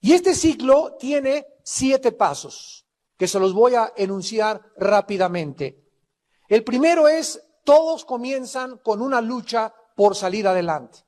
Y este ciclo tiene 7 pasos, que se los voy a enunciar rápidamente. El primero es, todos comienzan con una lucha por salir adelante.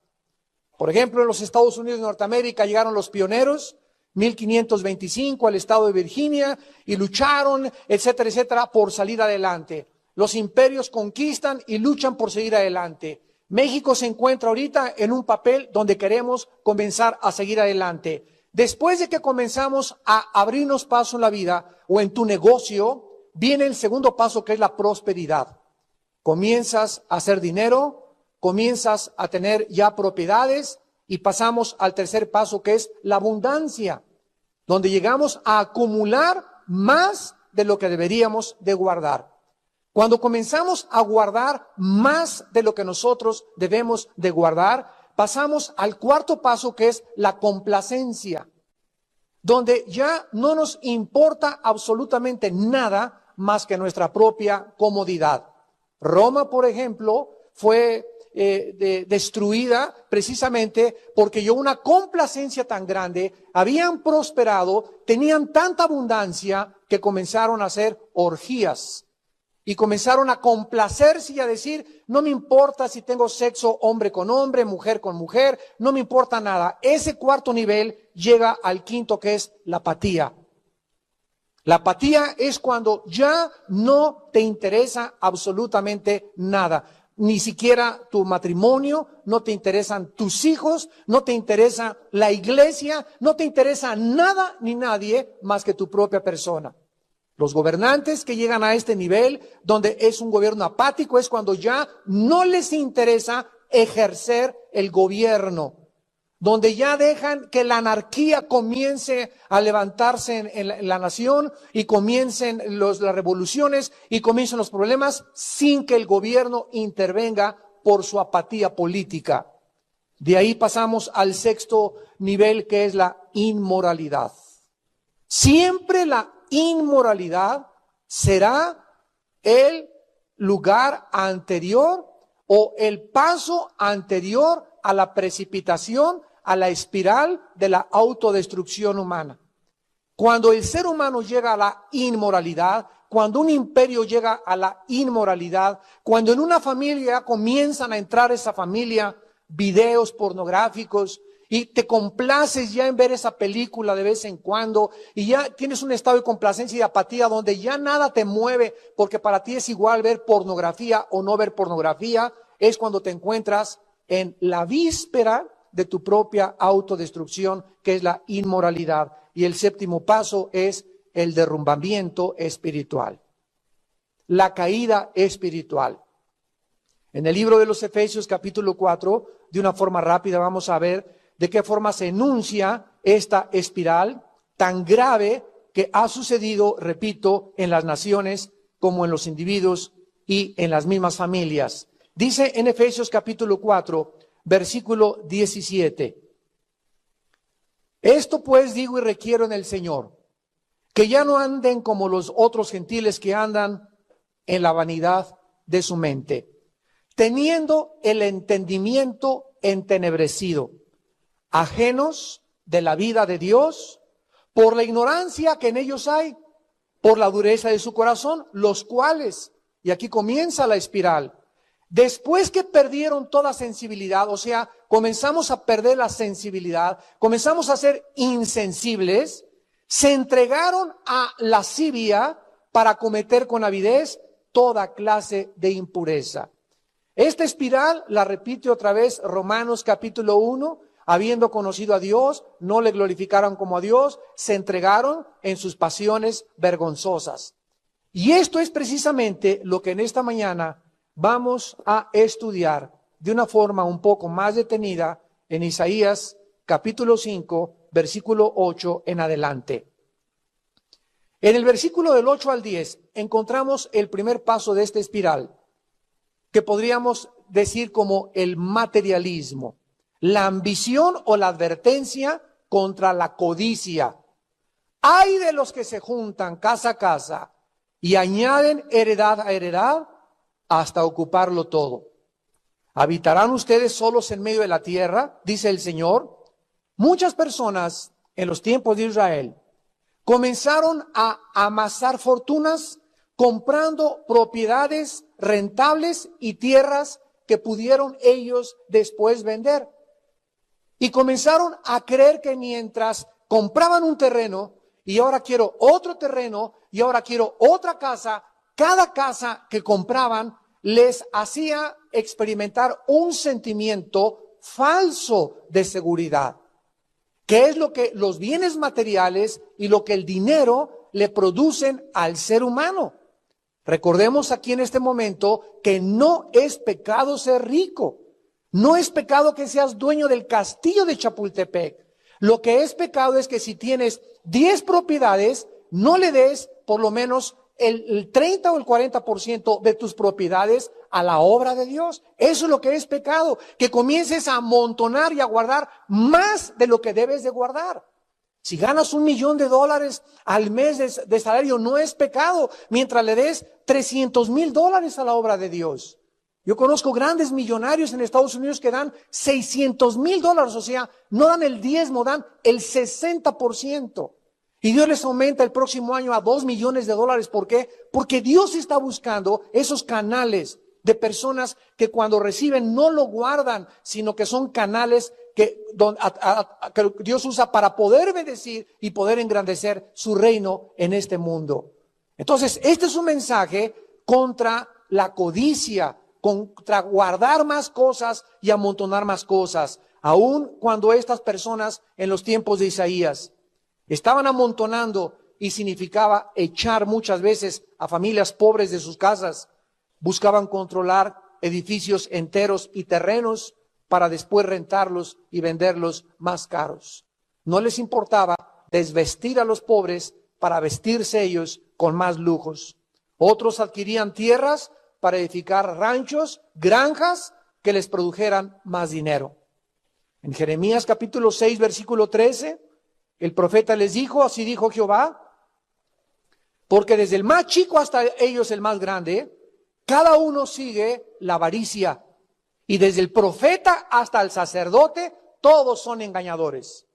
Por ejemplo, en los Estados Unidos de Norteamérica llegaron los pioneros, 1525 al estado de Virginia, y lucharon, etcétera, etcétera, por salir adelante. Los imperios conquistan y luchan por seguir adelante. México se encuentra ahorita en un papel donde queremos comenzar a seguir adelante. Después de que comenzamos a abrirnos paso en la vida o en tu negocio, viene el segundo paso, que es la prosperidad. Comienzas a hacer dinero, comienzas a tener ya propiedades, y pasamos al tercer paso, que es la abundancia, donde llegamos a acumular más de lo que deberíamos de guardar. Cuando comenzamos a guardar más de lo que nosotros debemos de guardar, pasamos al cuarto paso, que es la complacencia, donde ya no nos importa absolutamente nada más que nuestra propia comodidad. Roma, por ejemplo, fue destruida precisamente porque yo una complacencia tan grande, habían prosperado, tenían tanta abundancia que comenzaron a hacer orgías y comenzaron a complacerse y a decir, no me importa si tengo sexo hombre con hombre, mujer con mujer, no me importa nada. Ese cuarto nivel llega al quinto, que es la apatía. La apatía es cuando ya no te interesa absolutamente nada. Ni siquiera tu matrimonio, no te interesan tus hijos, no te interesa la iglesia, no te interesa nada ni nadie más que tu propia persona. Los gobernantes que llegan a este nivel, donde es un gobierno apático, es cuando ya no les interesa ejercer el gobierno, donde ya dejan que la anarquía comience a levantarse en la nación y comiencen las revoluciones y comiencen los problemas sin que el gobierno intervenga por su apatía política. De ahí pasamos al sexto nivel, que es la inmoralidad. Siempre la inmoralidad será el lugar anterior o el paso anterior a la precipitación, a la espiral de la autodestrucción humana. Cuando el ser humano llega a la inmoralidad, cuando un imperio llega a la inmoralidad, cuando en una familia comienzan a entrar esa familia videos pornográficos y te complaces ya en ver esa película de vez en cuando y ya tienes un estado de complacencia y de apatía donde ya nada te mueve porque para ti es igual ver pornografía o no ver pornografía, es cuando te encuentras en la víspera de tu propia autodestrucción, que es la inmoralidad. Y el séptimo paso es el derrumbamiento espiritual, la caída espiritual. En el libro de los Efesios capítulo 4, de una forma rápida vamos a ver de qué forma se enuncia esta espiral tan grave que ha sucedido, repito, en las naciones como en los individuos y en las mismas familias. Dice en Efesios capítulo 4, versículo 17. Esto pues digo y requiero en el Señor, que ya no anden como los otros gentiles que andan en la vanidad de su mente, teniendo el entendimiento entenebrecido, ajenos de la vida de Dios, por la ignorancia que en ellos hay, por la dureza de su corazón, los cuales, y aquí comienza la espiral, después que perdieron toda sensibilidad, o sea, comenzamos a perder la sensibilidad, comenzamos a ser insensibles, se entregaron a lascivia para cometer con avidez toda clase de impureza. Esta espiral la repite otra vez Romanos capítulo 1, habiendo conocido a Dios, no le glorificaron como a Dios, se entregaron en sus pasiones vergonzosas. Y esto es precisamente lo que en esta mañana vamos a estudiar de una forma un poco más detenida en Isaías capítulo 5, versículo 8 en adelante. En el versículo del 8 al 10 encontramos el primer paso de esta espiral, que podríamos decir como el materialismo, la ambición o la advertencia contra la codicia. Ay de los que se juntan casa a casa y añaden heredad a heredad hasta ocuparlo todo. ¿Habitarán ustedes solos en medio de la tierra? Dice el Señor. Muchas personas en los tiempos de Israel, comenzaron a amasar fortunas comprando propiedades rentables y tierras que pudieron ellos después vender. Y comenzaron a creer que mientras compraban un terreno, y ahora quiero otro terreno, y ahora quiero otra casa, cada casa que compraban les hacía experimentar un sentimiento falso de seguridad, que es lo que los bienes materiales y lo que el dinero le producen al ser humano. Recordemos aquí en este momento que no es pecado ser rico. No es pecado que seas dueño del castillo de Chapultepec. Lo que es pecado es que si tienes 10 propiedades, no le des por lo menos el 30 o el 40% de tus propiedades a la obra de Dios. Eso es lo que es pecado, que comiences a amontonar y a guardar más de lo que debes de guardar. Si ganas $1,000,000 al mes de salario, no es pecado, mientras le des $300,000 a la obra de Dios. Yo conozco grandes millonarios en Estados Unidos que dan $600,000, o sea, no dan el diezmo, dan el 60%. Y Dios les aumenta el próximo año a $2,000,000. ¿Por qué? Porque Dios está buscando esos canales de personas que cuando reciben no lo guardan, sino que son canales que Dios usa para poder bendecir y poder engrandecer su reino en este mundo. Entonces, este es un mensaje contra la codicia, contra guardar más cosas y amontonar más cosas, aun cuando estas personas en los tiempos de Isaías estaban amontonando y significaba echar muchas veces a familias pobres de sus casas. Buscaban controlar edificios enteros y terrenos para después rentarlos y venderlos más caros. No les importaba desvestir a los pobres para vestirse ellos con más lujos. Otros adquirían tierras para edificar ranchos, granjas que les produjeran más dinero. En Jeremías capítulo 6, versículo 13, el profeta les dijo, así dijo Jehová, porque desde el más chico hasta ellos el más grande, cada uno sigue la avaricia, y desde el profeta hasta el sacerdote, todos son engañadores.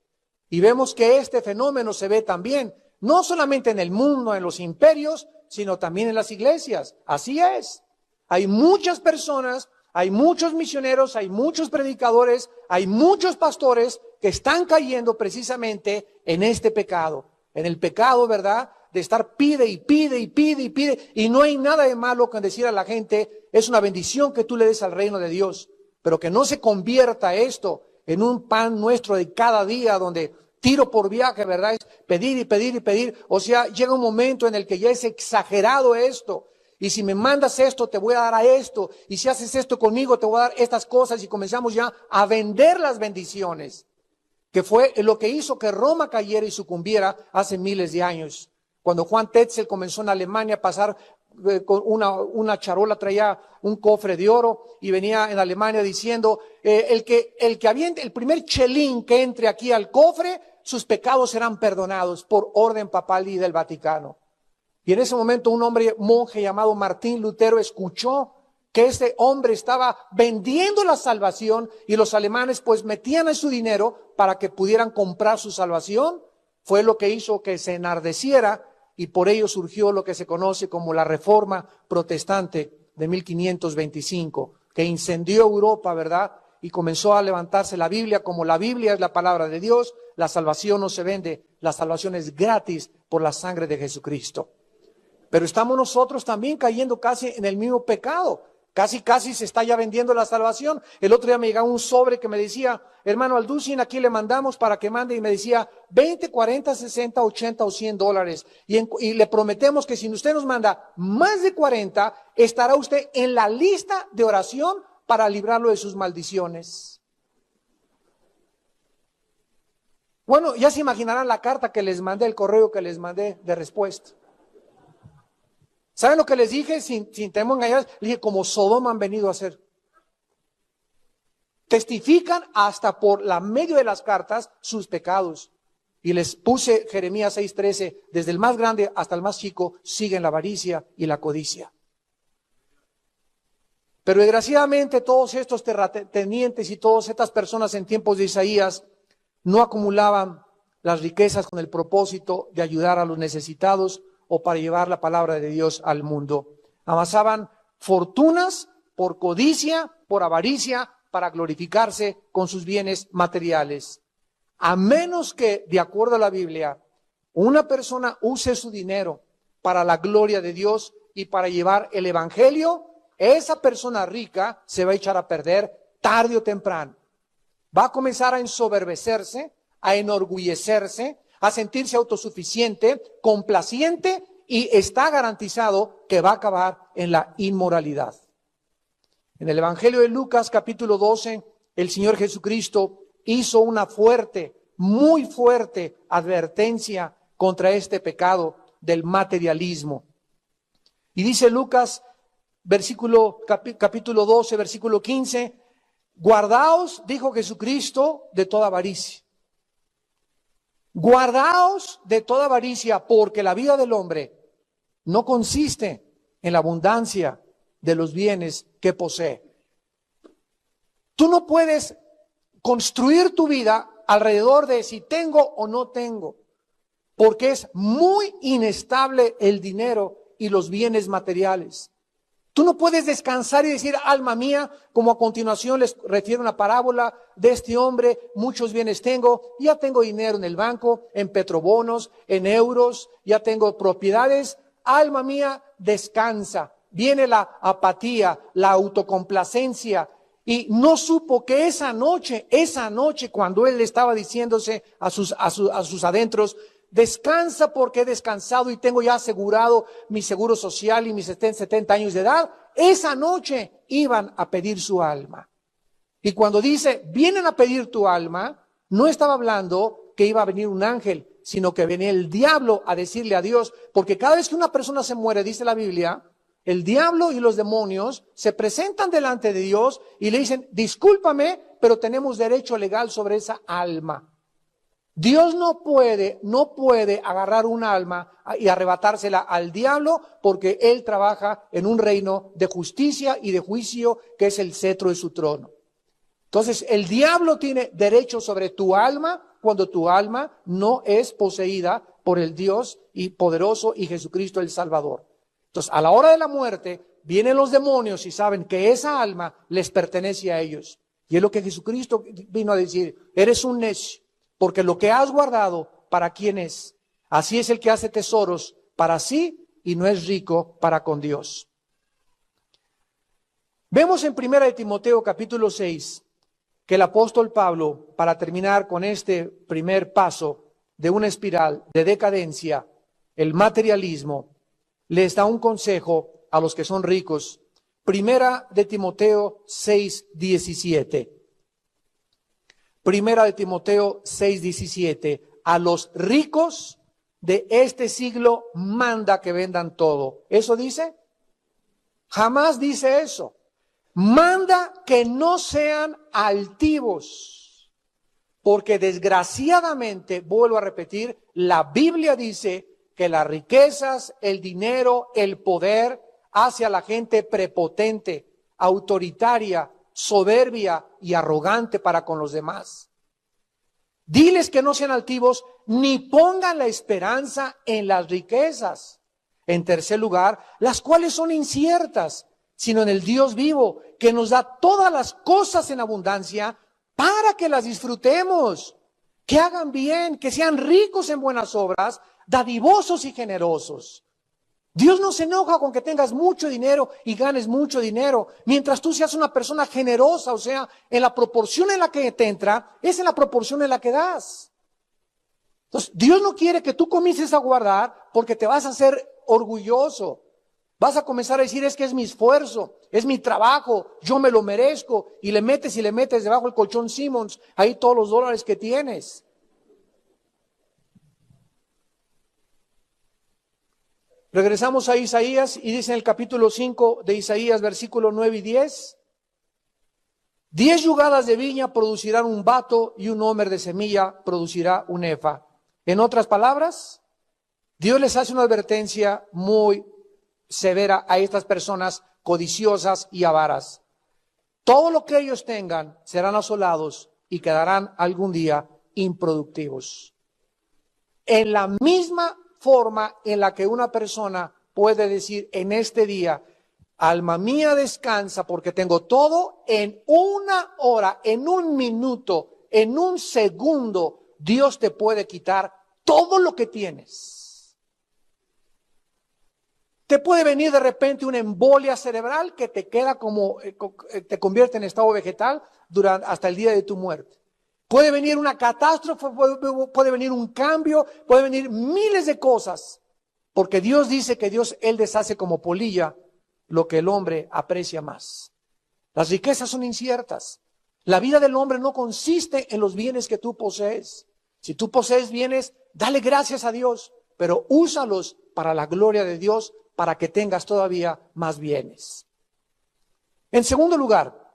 Y vemos que este fenómeno se ve también, no solamente en el mundo, en los imperios, sino también en las iglesias. Así es. Hay muchas personas, hay muchos misioneros, hay muchos predicadores, hay muchos pastores que están cayendo precisamente en este pecado. En el pecado, ¿verdad?, de estar pide y pide y pide y pide. Y no hay nada de malo con decir a la gente, es una bendición que tú le des al reino de Dios. Pero que no se convierta esto en un pan nuestro de cada día donde tiro por viaje, ¿verdad? Es pedir y pedir y pedir. O sea, llega un momento en el que ya es exagerado esto. Y si me mandas esto, te voy a dar a esto. Y si haces esto conmigo, te voy a dar estas cosas. Y comenzamos ya a vender las bendiciones. Que fue lo que hizo que Roma cayera y sucumbiera hace miles de años. Cuando Juan Tetzel comenzó en Alemania a pasar con una charola, traía un cofre de oro y venía en Alemania diciendo, el primer chelín que entre aquí al cofre, sus pecados serán perdonados por orden papal y del Vaticano. Y en ese momento un hombre monje llamado Martín Lutero escuchó que este hombre estaba vendiendo la salvación y los alemanes pues metían su dinero para que pudieran comprar su salvación. Fue lo que hizo que se enardeciera y por ello surgió lo que se conoce como la Reforma Protestante de 1525, que incendió Europa, ¿verdad? Y comenzó a levantarse la Biblia, como la Biblia es la palabra de Dios, la salvación no se vende, la salvación es gratis por la sangre de Jesucristo. Pero estamos nosotros también cayendo casi en el mismo pecado. Casi se está ya vendiendo la salvación. El otro día me llegaba un sobre que me decía, hermano Alducin, aquí le mandamos para que mande, y me decía 20, 40, 60, 80 o $100. Y le prometemos que si usted nos manda más de 40, estará usted en la lista de oración para librarlo de sus maldiciones. Bueno, ya se imaginarán la carta que les mandé, el correo que les mandé de respuesta. ¿Saben lo que les dije? Sin temor a engañar, les dije, como Sodoma han venido a hacer. Testifican hasta por la medio de las cartas sus pecados. Y les puse Jeremías 6:13, desde el más grande hasta el más chico, siguen la avaricia y la codicia. Pero desgraciadamente todos estos terratenientes y todas estas personas en tiempos de Isaías no acumulaban las riquezas con el propósito de ayudar a los necesitados o para llevar la palabra de Dios al mundo. Amasaban fortunas por codicia, por avaricia, para glorificarse con sus bienes materiales. A menos que, de acuerdo a la Biblia, una persona use su dinero para la gloria de Dios y para llevar el evangelio, esa persona rica se va a echar a perder tarde o temprano. Va a comenzar a ensoberbecerse, a enorgullecerse, a sentirse autosuficiente, complaciente, y está garantizado que va a acabar en la inmoralidad. En el Evangelio de Lucas, capítulo 12, el Señor Jesucristo hizo una fuerte, muy fuerte advertencia contra este pecado del materialismo. Y dice Lucas, capítulo 12, versículo 15, guardaos, dijo Jesucristo, de toda avaricia. Guardaos de toda avaricia, porque la vida del hombre no consiste en la abundancia de los bienes que posee. Tú no puedes construir tu vida alrededor de si tengo o no tengo, porque es muy inestable el dinero y los bienes materiales. Tú no puedes descansar y decir, alma mía, como a continuación les refiero una parábola de este hombre, muchos bienes tengo, ya tengo dinero en el banco, en petrobonos, en euros, ya tengo propiedades. Alma mía, descansa. Viene la apatía, la autocomplacencia, y no supo que esa noche, cuando él estaba diciéndose a sus adentros, descansa porque he descansado y tengo ya asegurado mi seguro social y mis 70 años de edad, esa noche iban a pedir su alma. Y cuando dice, vienen a pedir tu alma, no estaba hablando que iba a venir un ángel, sino que venía el diablo a decirle a Dios, porque cada vez que una persona se muere, dice la Biblia, el diablo y los demonios se presentan delante de Dios y le dicen, discúlpame, pero tenemos derecho legal sobre esa alma. Dios no puede agarrar un alma y arrebatársela al diablo, porque él trabaja en un reino de justicia y de juicio que es el cetro de su trono. Entonces, el diablo tiene derecho sobre tu alma cuando tu alma no es poseída por el Dios y poderoso y Jesucristo el Salvador. Entonces, a la hora de la muerte, vienen los demonios y saben que esa alma les pertenece a ellos. Y es lo que Jesucristo vino a decir, eres un necio, porque lo que has guardado, ¿para quién es? Así es el que hace tesoros para sí y no es rico para con Dios. Vemos en 1 Timoteo capítulo 6 que el apóstol Pablo, para terminar con este primer paso de una espiral de decadencia, el materialismo, les da un consejo a los que son ricos. 1 Timoteo 6:17. 1 Timoteo 6:17. A los ricos de este siglo manda que vendan todo. ¿Eso dice? Jamás dice eso. Manda que no sean altivos, porque desgraciadamente, vuelvo a repetir, la Biblia dice que las riquezas, el dinero, el poder hace a la gente prepotente, autoritaria, soberbia y arrogante para con los demás. Diles que no sean altivos ni pongan la esperanza en las riquezas. En tercer lugar, las cuales son inciertas, sino en el Dios vivo, que nos da todas las cosas en abundancia para que las disfrutemos, que hagan bien, que sean ricos en buenas obras, dadivosos y generosos. Dios no se enoja con que tengas mucho dinero y ganes mucho dinero, mientras tú seas una persona generosa, o sea, en la proporción en la que te entra, es en la proporción en la que das. Entonces, Dios no quiere que tú comiences a guardar porque te vas a hacer orgulloso. Vas a comenzar a decir, es que es mi esfuerzo, es mi trabajo, yo me lo merezco, y le metes debajo del colchón Simmons, ahí todos los dólares que tienes. Regresamos a Isaías y dice en el capítulo 5 de Isaías, versículos 9 y 10, 10 yugadas de viña producirán un bato y un homer de semilla producirá un efa. En otras palabras, Dios les hace una advertencia muy severa a estas personas codiciosas y avaras. Todo lo que ellos tengan serán asolados y quedarán algún día improductivos. En la misma forma en la que una persona puede decir en este día, alma mía descansa porque tengo todo, en una hora, en un minuto, en un segundo, Dios te puede quitar todo lo que tienes. Te puede venir de repente una embolia cerebral que te queda como, te convierte en estado vegetal hasta el día de tu muerte. Puede venir una catástrofe, puede venir un cambio, puede venir miles de cosas. Porque Dios dice que Él deshace como polilla lo que el hombre aprecia más. Las riquezas son inciertas. La vida del hombre no consiste en los bienes que tú posees. Si tú posees bienes, dale gracias a Dios, pero úsalos para la gloria de Dios, para que tengas todavía más bienes. En segundo lugar,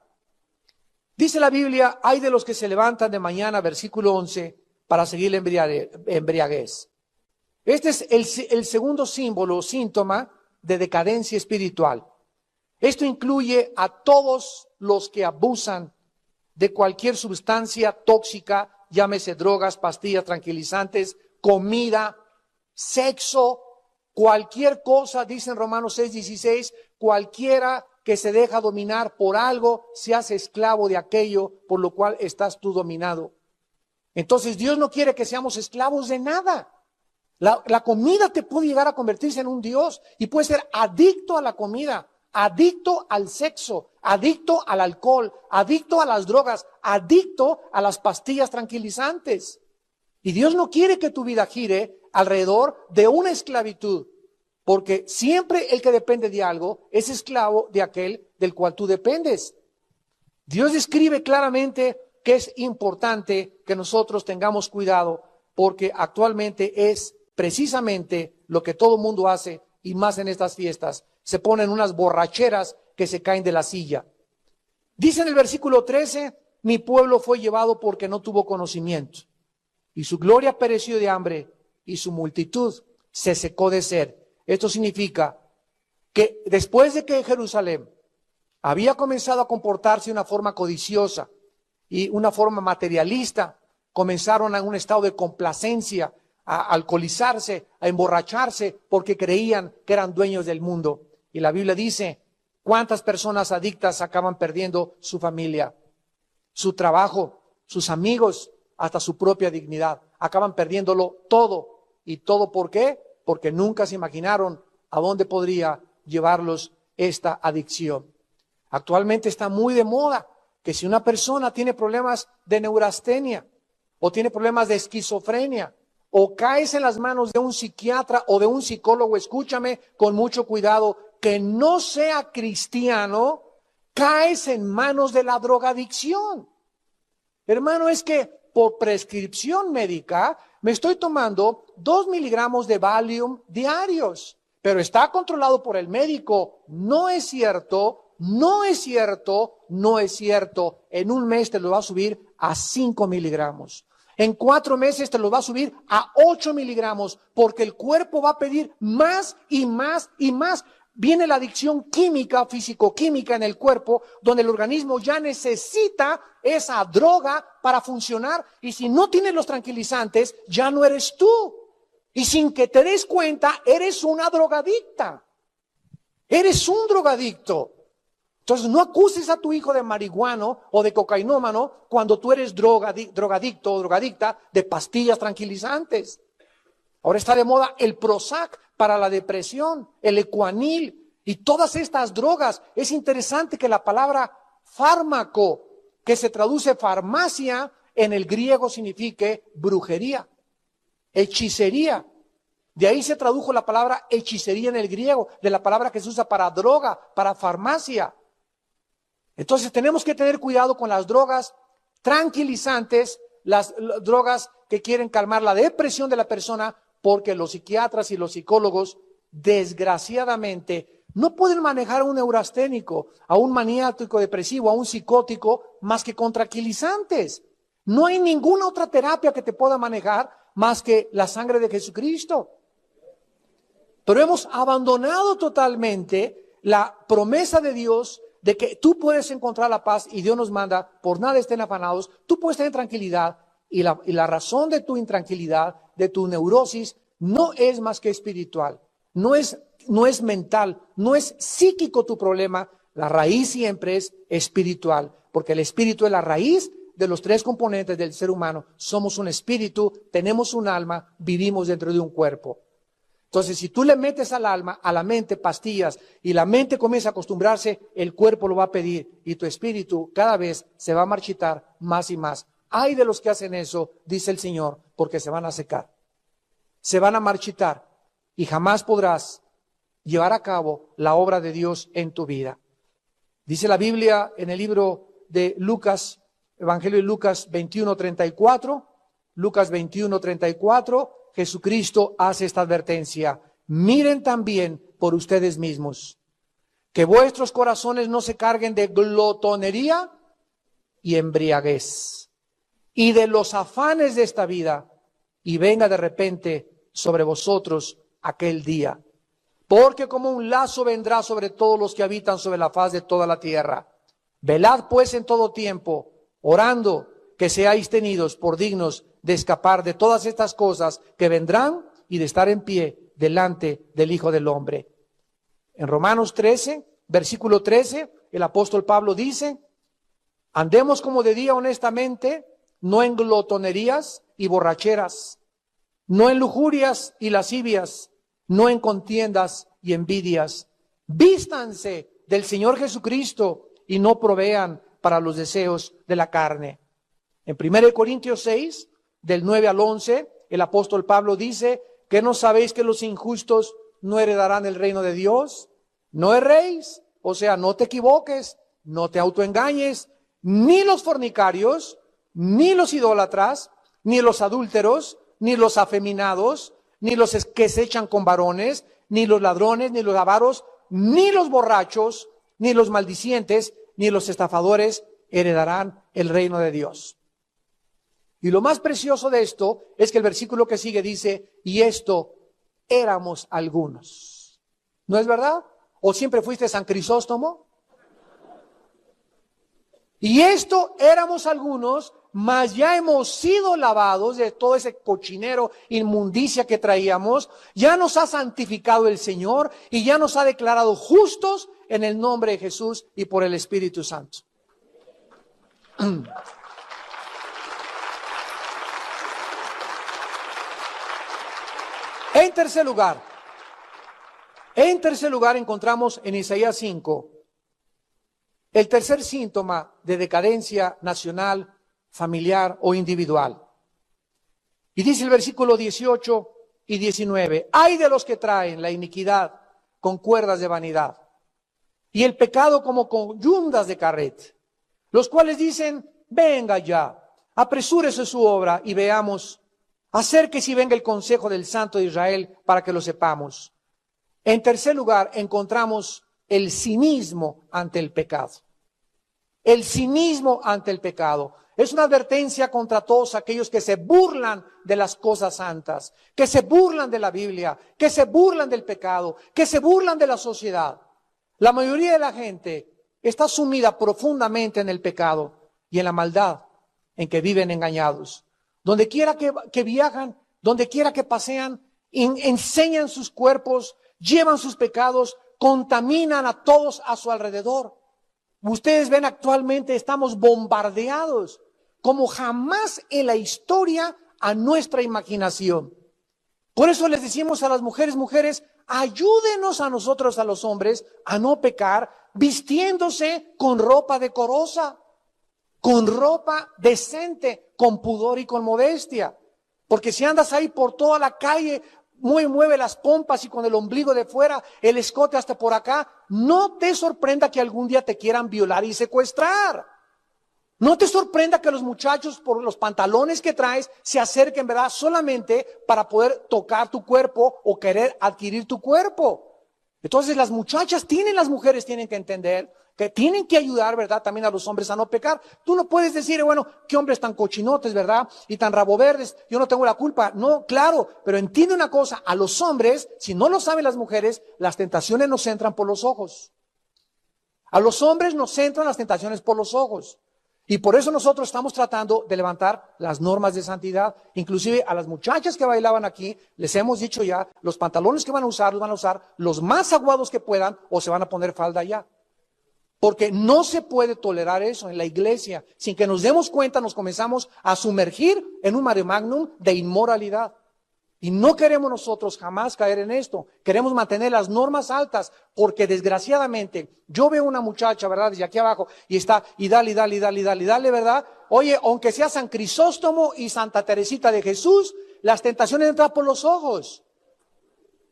dice la Biblia, hay de los que se levantan de mañana, versículo 11, para seguir la embriaguez. Este es el segundo símbolo o síntoma de decadencia espiritual. Esto incluye a todos los que abusan de cualquier sustancia tóxica, llámese drogas, pastillas, tranquilizantes, comida, sexo, cualquier cosa, dice en Romanos 6:16, cualquiera que se deja dominar por algo, se hace esclavo de aquello por lo cual estás tú dominado. Entonces Dios no quiere que seamos esclavos de nada. La comida te puede llegar a convertirse en un Dios y puedes ser adicto a la comida, adicto al sexo, adicto al alcohol, adicto a las drogas, adicto a las pastillas tranquilizantes. Y Dios no quiere que tu vida gire alrededor de una esclavitud, porque siempre el que depende de algo es esclavo de aquel del cual tú dependes. Dios describe claramente que es importante que nosotros tengamos cuidado, porque actualmente es precisamente lo que todo mundo hace, y más en estas fiestas. Se ponen unas borracheras que se caen de la silla. Dice en el versículo 13, mi pueblo fue llevado porque no tuvo conocimiento, y su gloria pereció de hambre, y su multitud se secó de sed. Esto significa que después de que Jerusalén había comenzado a comportarse de una forma codiciosa y una forma materialista, comenzaron a un estado de complacencia, a alcoholizarse, a emborracharse, porque creían que eran dueños del mundo. Y la Biblia dice, ¿cuántas personas adictas acaban perdiendo su familia, su trabajo, sus amigos, hasta su propia dignidad? Acaban perdiéndolo todo. ¿Y todo por qué? Porque nunca se imaginaron a dónde podría llevarlos esta adicción. Actualmente está muy de moda que si una persona tiene problemas de neurastenia o tiene problemas de esquizofrenia, o caes en las manos de un psiquiatra o de un psicólogo, escúchame con mucho cuidado, que no sea cristiano, caes en manos de la drogadicción. Hermano, es que por prescripción médica me estoy tomando 2 miligramos de Valium diarios, pero está controlado por el médico. No es cierto, no es cierto, no es cierto. En un mes te lo va a subir a 5 miligramos. En 4 meses te lo va a subir a 8 miligramos, porque el cuerpo va a pedir más y más y más. Viene la adicción química, físico-química en el cuerpo, donde el organismo ya necesita esa droga para funcionar. Y si no tienes los tranquilizantes, ya no eres tú. Y sin que te des cuenta, eres una drogadicta. Eres un drogadicto. Entonces no acuses a tu hijo de marihuano o de cocainómano cuando tú eres drogadicto o drogadicta de pastillas tranquilizantes. Ahora está de moda el Prozac para la depresión, el Ecuanil y todas estas drogas. Es interesante que la palabra fármaco, que se traduce farmacia, en el griego signifique brujería, hechicería. De ahí se tradujo la palabra hechicería en el griego, de la palabra que se usa para droga, para farmacia. Entonces tenemos que tener cuidado con las drogas tranquilizantes, las drogas que quieren calmar la depresión de la persona, porque los psiquiatras y los psicólogos, desgraciadamente, no pueden manejar a un neurasténico, a un maniático depresivo, a un psicótico, más que con tranquilizantes. No hay ninguna otra terapia que te pueda manejar más que la sangre de Jesucristo. Pero hemos abandonado totalmente la promesa de Dios de que tú puedes encontrar la paz, y Dios nos manda, por nada estén afanados, tú puedes tener tranquilidad, y la razón de tu intranquilidad, de tu neurosis no es más que espiritual, no es mental, no es psíquico tu problema. La raíz siempre es espiritual, porque el espíritu es la raíz de los tres componentes del ser humano. Somos un espíritu, tenemos un alma, vivimos dentro de un cuerpo. Entonces, si tú le metes al alma, a la mente, pastillas, y la mente comienza a acostumbrarse, el cuerpo lo va a pedir, y tu espíritu cada vez se va a marchitar más y más. Ay de los que hacen eso, dice el Señor, porque se van a secar, se van a marchitar, y jamás podrás llevar a cabo la obra de Dios en tu vida. Dice la Biblia en el libro de Lucas, Evangelio de Lucas 21:34, Lucas 21:34, Jesucristo hace esta advertencia: miren también por ustedes mismos, que vuestros corazones no se carguen de glotonería y embriaguez, y de los afanes de esta vida, y venga de repente sobre vosotros aquel día. Porque como un lazo vendrá sobre todos los que habitan sobre la faz de toda la tierra. Velad pues en todo tiempo, orando que seáis tenidos por dignos de escapar de todas estas cosas que vendrán y de estar en pie delante del Hijo del Hombre. En Romanos 13, versículo 13, el apóstol Pablo dice: andemos como de día honestamente, no en glotonerías y borracheras, no en lujurias y lascivias, no en contiendas y envidias. Vístanse del Señor Jesucristo y no provean para los deseos de la carne. En 1 Corintios 6, del 9 al 11, el apóstol Pablo dice: ¿qué no sabéis que los injustos no heredarán el reino de Dios? No erréis, o sea, no te equivoques, no te autoengañes, ni los fornicarios, ni los idólatras, ni los adúlteros, ni los afeminados, ni los que se echan con varones, ni los ladrones, ni los avaros, ni los borrachos, ni los maldicientes, ni los estafadores heredarán el reino de Dios. Y lo más precioso de esto es que el versículo que sigue dice: y esto éramos algunos. ¿No es verdad? ¿O siempre fuiste San Crisóstomo? Y esto éramos algunos, mas ya hemos sido lavados de todo ese cochinero, inmundicia que traíamos. Ya nos ha santificado el Señor y ya nos ha declarado justos en el nombre de Jesús y por el Espíritu Santo. En tercer lugar encontramos en Isaías 5 el tercer síntoma de decadencia nacional, familiar o individual. Y dice el versículo 18 y 19: ay de los que traen la iniquidad con cuerdas de vanidad y el pecado como con yundas de carret, los cuales dicen: venga ya, apresúrese su obra y veamos, acérquese y venga el consejo del Santo de Israel para que lo sepamos. En tercer lugar encontramos el cinismo ante el pecado. El cinismo ante el pecado. Es una advertencia contra todos aquellos que se burlan de las cosas santas, que se burlan de la Biblia, que se burlan del pecado, que se burlan de la sociedad. La mayoría de la gente está sumida profundamente en el pecado y en la maldad en que viven engañados. Donde quiera que viajan, donde quiera que pasean, enseñan sus cuerpos, llevan sus pecados, contaminan a todos a su alrededor. Ustedes ven actualmente, estamos bombardeados como jamás en la historia a nuestra imaginación. Por eso les decimos a las mujeres: mujeres, ayúdenos a nosotros, a los hombres, a no pecar, vistiéndose con ropa decorosa, con ropa decente, con pudor y con modestia. Porque si andas ahí por toda la calle, mueve las pompas y con el ombligo de fuera, el escote hasta por acá, no te sorprenda que algún día te quieran violar y secuestrar. No te sorprenda que los muchachos, por los pantalones que traes, se acerquen, ¿verdad?, solamente para poder tocar tu cuerpo o querer adquirir tu cuerpo. Entonces las muchachas las mujeres tienen que entender que tienen que ayudar, ¿verdad?, también a los hombres a no pecar. Tú no puedes decir: bueno, qué hombres tan cochinotes, ¿verdad?, y tan raboverdes, yo no tengo la culpa. No, claro, pero entiende una cosa: a los hombres, si no lo saben las mujeres, las tentaciones nos entran por los ojos. A los hombres nos entran las tentaciones por los ojos. Y por eso nosotros estamos tratando de levantar las normas de santidad. Inclusive a las muchachas que bailaban aquí, les hemos dicho ya, los pantalones que van a usar, los van a usar los más aguados que puedan o se van a poner falda ya. Porque no se puede tolerar eso en la iglesia. Sin que nos demos cuenta, nos comenzamos a sumergir en un mare magnum de inmoralidad. Y no queremos nosotros jamás caer en esto. Queremos mantener las normas altas, porque desgraciadamente yo veo una muchacha, ¿verdad? Desde aquí abajo, y está, y dale, ¿verdad? Oye, aunque sea San Crisóstomo y Santa Teresita de Jesús, las tentaciones entran por los ojos.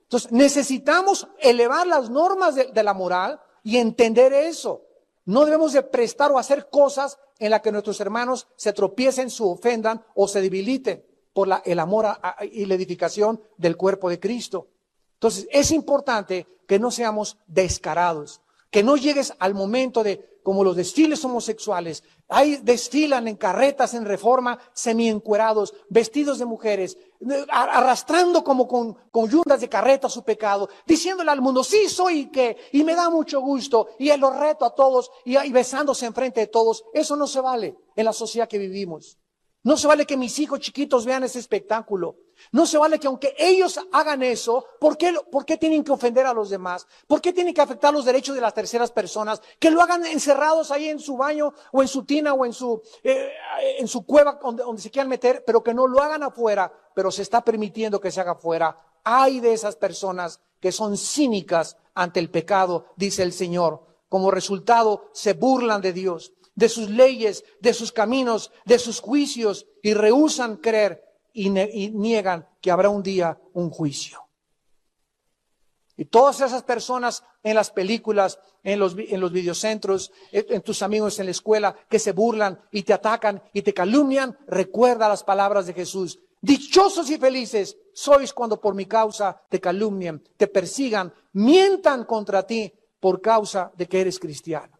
Entonces, necesitamos elevar las normas de la moral y entender eso. No debemos de prestar o hacer cosas en las que nuestros hermanos se tropiecen, se ofendan o se debiliten por el amor y la edificación del cuerpo de Cristo. Entonces, es importante que no seamos descarados, que no llegues al momento de, como los desfiles homosexuales, ahí desfilan en carretas en Reforma, semiencuerados, vestidos de mujeres, arrastrando como con yundas de carreta su pecado, diciéndole al mundo, sí soy que, y me da mucho gusto, y los reto a todos, y besándose enfrente de todos. Eso no se vale en la sociedad que vivimos. No se vale que mis hijos chiquitos vean ese espectáculo. No se vale que aunque ellos hagan eso, ¿por qué tienen que ofender a los demás? ¿Por qué tienen que afectar los derechos de las terceras personas? Que lo hagan encerrados ahí en su baño o en su tina o en su cueva donde se quieran meter, pero que no lo hagan afuera, pero se está permitiendo que se haga afuera. Hay de esas personas que son cínicas ante el pecado, dice el Señor. Como resultado, se burlan de Dios, de sus leyes, de sus caminos, de sus juicios, y rehúsan creer y niegan que habrá un día un juicio. Y todas esas personas en las películas, en los videocentros, en tus amigos en la escuela, que se burlan y te atacan y te calumnian, recuerda las palabras de Jesús. Dichosos y felices sois cuando por mi causa te calumnien, te persigan, mientan contra ti por causa de que eres cristiano.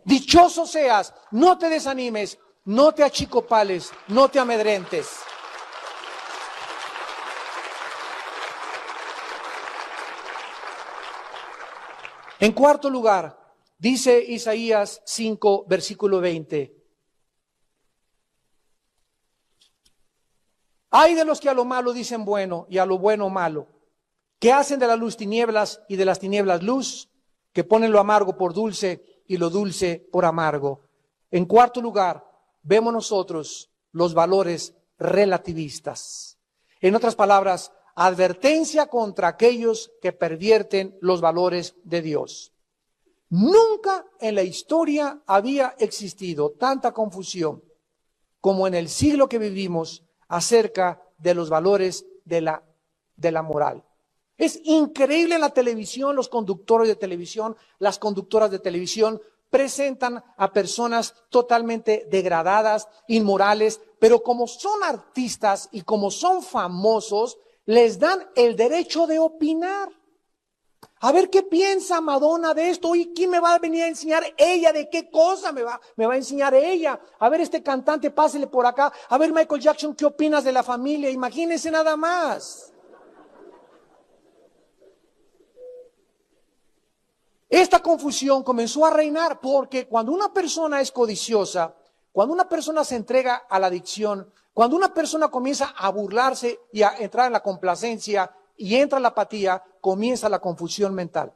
Dichoso seas, no te desanimes, no te achicopales, no te amedrentes. En cuarto lugar, dice Isaías 5, versículo 20. Ay de los que a lo malo dicen bueno y a lo bueno malo, que hacen de la luz tinieblas y de las tinieblas luz, que ponen lo amargo por dulce y lo dulce por amargo. En cuarto lugar, vemos nosotros los valores relativistas. En otras palabras, advertencia contra aquellos que pervierten los valores de Dios. Nunca en la historia había existido tanta confusión como en el siglo que vivimos acerca de los valores de la moral. Es increíble en la televisión, los conductores de televisión, las conductoras de televisión presentan a personas totalmente degradadas, inmorales, pero como son artistas y como son famosos, les dan el derecho de opinar. A ver qué piensa Madonna de esto. ¿Y quién me va a venir a enseñar ella? ¿De qué cosa me va a enseñar ella? A ver, este cantante, pásele por acá. A ver, Michael Jackson, ¿qué opinas de la familia? Imagínense nada más. Esta confusión comenzó a reinar porque cuando una persona es codiciosa, cuando una persona se entrega a la adicción, cuando una persona comienza a burlarse y a entrar en la complacencia y entra en la apatía, comienza la confusión mental.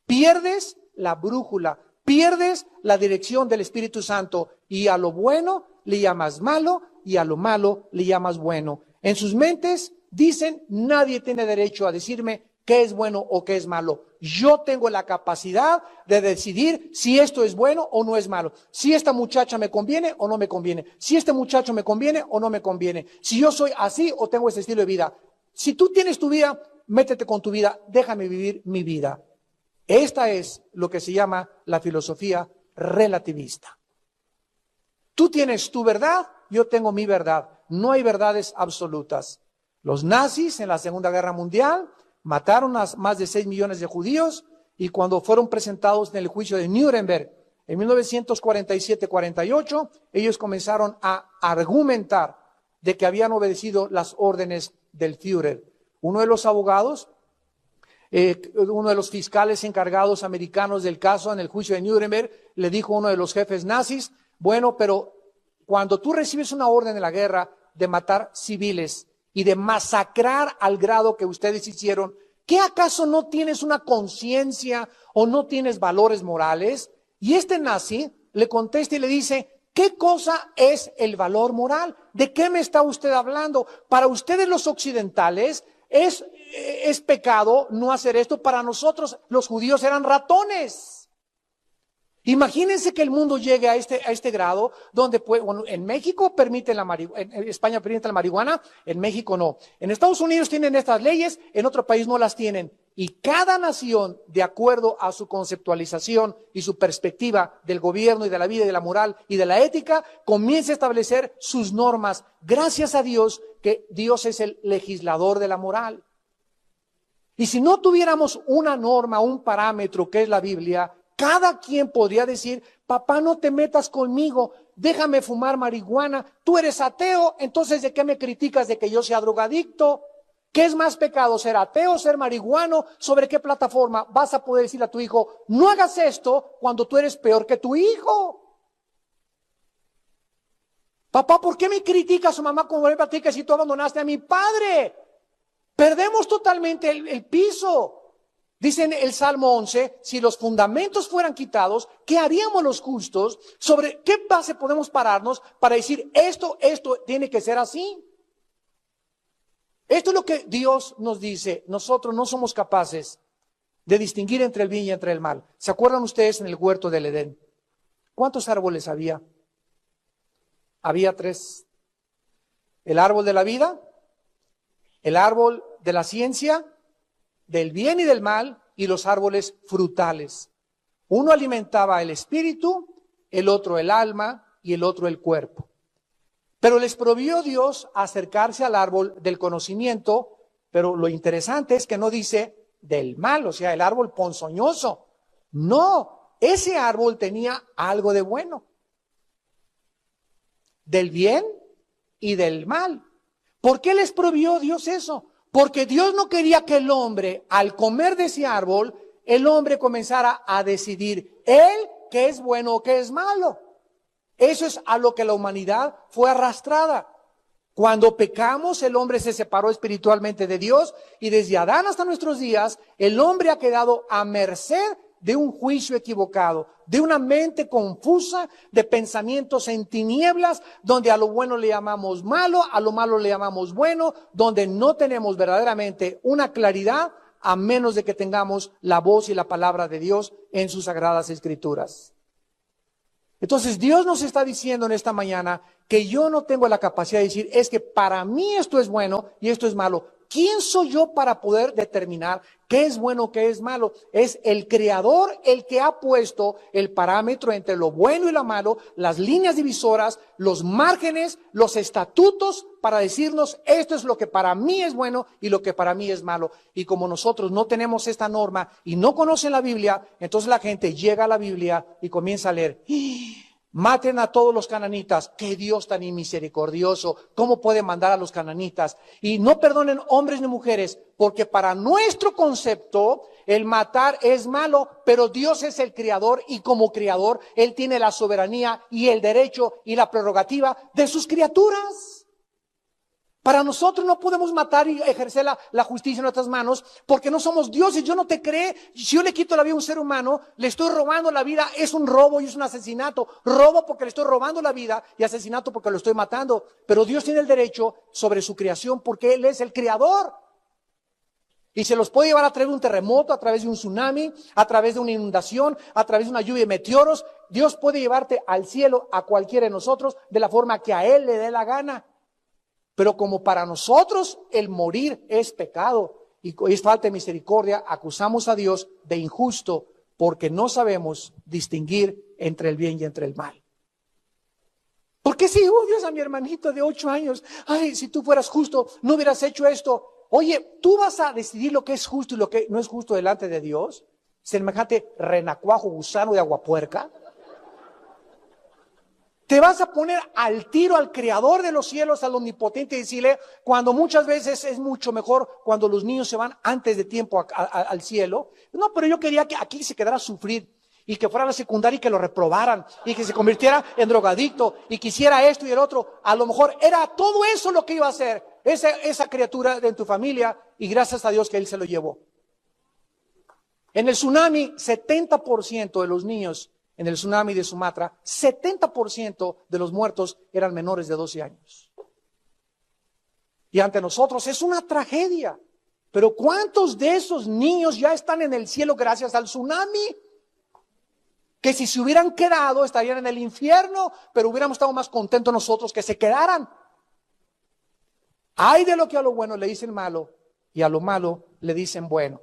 Pierdes la brújula, pierdes la dirección del Espíritu Santo y a lo bueno le llamas malo y a lo malo le llamas bueno. En sus mentes dicen, nadie tiene derecho a decirme qué es bueno o qué es malo. Yo tengo la capacidad de decidir si esto es bueno o no es malo. Si esta muchacha me conviene o no me conviene. Si este muchacho me conviene o no me conviene. Si yo soy así o tengo ese estilo de vida. Si tú tienes tu vida, métete con tu vida. Déjame vivir mi vida. Esta es lo que se llama la filosofía relativista. Tú tienes tu verdad, yo tengo mi verdad. No hay verdades absolutas. Los nazis en la Segunda Guerra Mundial mataron a más de 6 millones de judíos y cuando fueron presentados en el juicio de Nuremberg en 1947-48, ellos comenzaron a argumentar de que habían obedecido las órdenes del Führer. Uno de los abogados, uno de los fiscales encargados americanos del caso en el juicio de Nuremberg, le dijo a uno de los jefes nazis, Bueno, pero cuando tú recibes una orden de la guerra de matar civiles y de masacrar al grado que ustedes hicieron, ¿qué acaso no tienes una conciencia o no tienes valores morales? Y este nazi le contesta y le dice, ¿qué cosa es el valor moral? ¿De qué me está usted hablando? Para ustedes los occidentales es pecado no hacer esto. Para nosotros los judíos eran ratones. Imagínense que el mundo llegue a este grado donde bueno, en México permiten la marihuana, en España permiten la marihuana, en México no. En Estados Unidos tienen estas leyes, en otro país no las tienen. Y cada nación, de acuerdo a su conceptualización y su perspectiva del gobierno y de la vida y de la moral y de la ética, comienza a establecer sus normas. Gracias a Dios que Dios es el legislador de la moral. Y si no tuviéramos una norma, un parámetro que es la Biblia, cada quien podría decir, papá, no te metas conmigo, déjame fumar marihuana, tú eres ateo, entonces ¿de qué me criticas de que yo sea drogadicto? ¿Qué es más pecado, ser ateo o ser marihuano? ¿Sobre qué plataforma vas a poder decirle a tu hijo, no hagas esto cuando tú eres peor que tu hijo? Papá, ¿por qué me criticas o mamá como me platicas si tú abandonaste a mi padre? Perdemos totalmente el piso. Dice en el Salmo 11, si los fundamentos fueran quitados, ¿qué haríamos los justos? ¿Sobre qué base podemos pararnos para decir esto tiene que ser así? Esto es lo que Dios nos dice. Nosotros no somos capaces de distinguir entre el bien y entre el mal. ¿Se acuerdan ustedes en el huerto del Edén? ¿Cuántos árboles había? Había 3. El árbol de la vida, el árbol de la ciencia, del bien y del mal, y los árboles frutales. Uno alimentaba el espíritu, el otro el alma y el otro el cuerpo. Pero les prohibió Dios acercarse al árbol del conocimiento, pero lo interesante es que no dice del mal, o sea, el árbol ponzoñoso. No, ese árbol tenía algo de bueno, del bien y del mal. ¿Por qué les prohibió Dios eso? Porque Dios no quería que el hombre, al comer de ese árbol, el hombre comenzara a decidir él qué es bueno o qué es malo. Eso es a lo que la humanidad fue arrastrada. Cuando pecamos, el hombre se separó espiritualmente de Dios y desde Adán hasta nuestros días, el hombre ha quedado a merced de un juicio equivocado, de una mente confusa, de pensamientos en tinieblas, donde a lo bueno le llamamos malo, a lo malo le llamamos bueno, donde no tenemos verdaderamente una claridad a menos de que tengamos la voz y la palabra de Dios en sus sagradas escrituras. Entonces Dios nos está diciendo en esta mañana que yo no tengo la capacidad de decir, es que para mí esto es bueno y esto es malo. ¿Quién soy yo para poder determinar qué es bueno, qué es malo? Es el Creador el que ha puesto el parámetro entre lo bueno y lo malo, las líneas divisoras, los márgenes, los estatutos para decirnos esto es lo que para mí es bueno y lo que para mí es malo. Y como nosotros no tenemos esta norma y no conocen la Biblia, entonces la gente llega a la Biblia y comienza a leer. Maten a todos los cananitas. ¡Qué Dios tan misericordioso! ¿Cómo puede mandar a los cananitas? Y no perdonen hombres ni mujeres, porque para nuestro concepto el matar es malo, pero Dios es el creador y como creador Él tiene la soberanía y el derecho y la prerrogativa de sus criaturas. Para nosotros no podemos matar y ejercer la justicia en nuestras manos porque no somos dioses. Yo no te creé. Si yo le quito la vida a un ser humano, le estoy robando la vida. Es un robo y es un asesinato. Robo porque le estoy robando la vida y asesinato porque lo estoy matando. Pero Dios tiene el derecho sobre su creación porque Él es el creador. Y se los puede llevar a través de un terremoto, a través de un tsunami, a través de una inundación, a través de una lluvia de meteoros. Dios puede llevarte al cielo a cualquiera de nosotros de la forma que a Él le dé la gana. Pero como para nosotros el morir es pecado y es falta de misericordia, acusamos a Dios de injusto porque no sabemos distinguir entre el bien y entre el mal. ¿Por qué si odias a mi hermanito de 8 años? Ay, si tú fueras justo, no hubieras hecho esto. Oye, ¿tú vas a decidir lo que es justo y lo que no es justo delante de Dios? Semejante renacuajo gusano de aguapuerca. Te vas a poner al tiro al creador de los cielos, al omnipotente y decirle, cuando muchas veces es mucho mejor cuando los niños se van antes de tiempo al cielo. No, pero yo quería que aquí se quedara a sufrir. y que fuera a la secundaria y que lo reprobaran y que se convirtiera en drogadicto y quisiera esto y el otro. A lo mejor era todo eso lo que iba a hacer esa criatura de tu familia, y gracias a Dios que Él se lo llevó. En el tsunami, 70% de los niños en el tsunami de Sumatra, 70% de los muertos eran menores de 12 años. Y ante nosotros es una tragedia. Pero ¿cuántos de esos niños ya están en el cielo gracias al tsunami? Que si se hubieran quedado estarían en el infierno, pero hubiéramos estado más contentos nosotros que se quedaran. Hay de lo que a lo bueno le dicen malo y a lo malo le dicen bueno.